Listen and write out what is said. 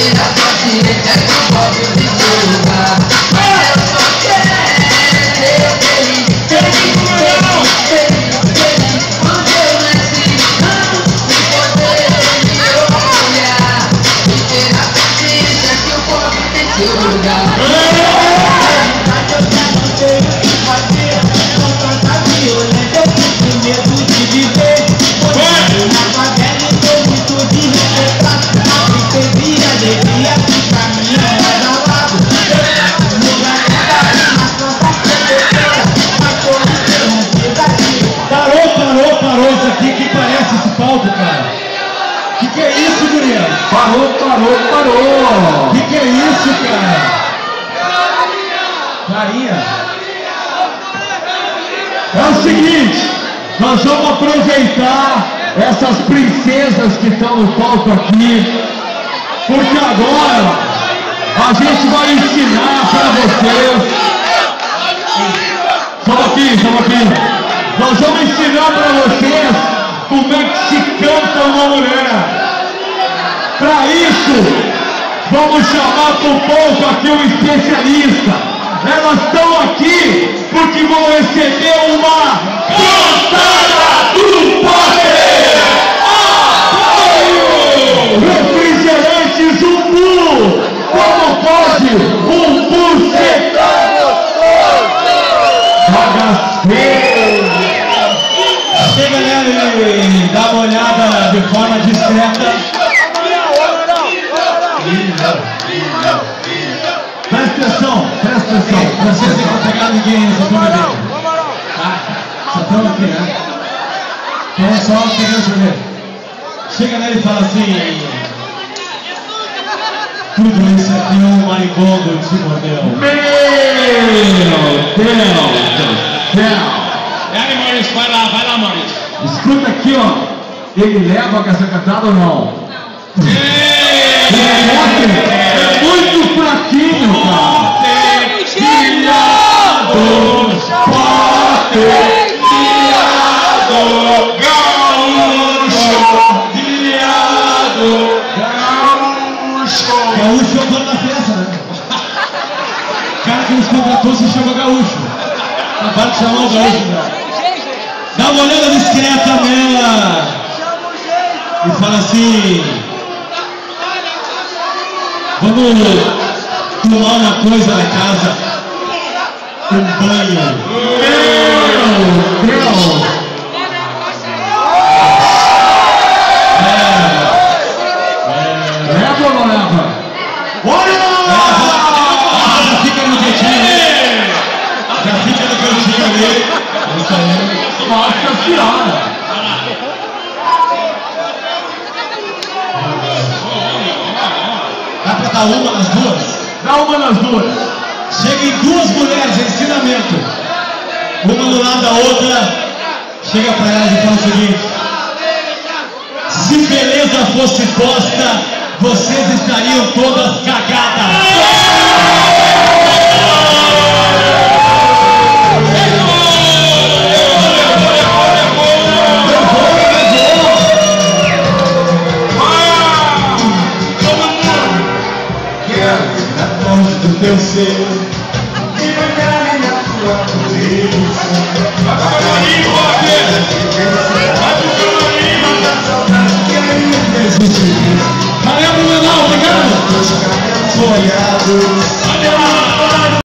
ter a consciência que eu posso te julgar. Mas eu só quero ser feliz, feliz, feliz, feliz, feliz. Onde eu nasci, sem poder me orgulhar e ter a consciência que eu posso ter te julgar. Mas eu já não sei o que fazer, não tanta violência, eu sinto medo de viver. Na favela eu tô muito desrespeitado, alegria que caminha mais ao lado. Parou isso aqui, que parece esse palco, cara? Que é isso, guria? Parou. Que é isso, cara? Carinha. É o seguinte, nós vamos aproveitar essas princesas que estão no palco aqui, porque agora a gente vai ensinar para vocês. Só um pouquinho. Nós vamos ensinar para vocês como é que se canta uma mulher. Para isso, vamos chamar para o palco aqui um especialista. Elas estão aqui porque vão receber uma cantada do poder! Refrigerante Zumbu! Como pode um bucetão bagaceiro? Chega nele, dá uma olhada de forma discreta. Presta atenção. Vocês não vão pegar ninguém, só estão bebendo. Só estão aqui, né? Então só pegando cerveja. Chega nele e fala assim: tudo isso aqui é um maribondo te mordeu. Meu Deus! Maurício, vai lá, Maurício. Escuta aqui, ó. Ele leva com essa cantada ou não? É muito fraquinho, cara. Gaúcho é o dono da festa, né? O cara que nos contratou se chama Gaúcho. Acabaram de chamar o Gaúcho, né? Dá uma olhada discreta nela e fala assim: vamos tomar uma coisa na casa, um banho. Meu Deus! Leva ou não leva? Olha! Já fica no cantinho. Já fica no cantinho ali. Isso aí. Nossa senhora! Dá pra dar uma nas duas? Dá uma nas duas. Chega em duas mulheres, ensinamento. Uma do lado da outra. Chega pra elas e fala o seguinte: se beleza fosse posta, vocês estariam todas cagadas. Do teu ser e brilhar na tua presença. Valeu, Bruno, obrigado.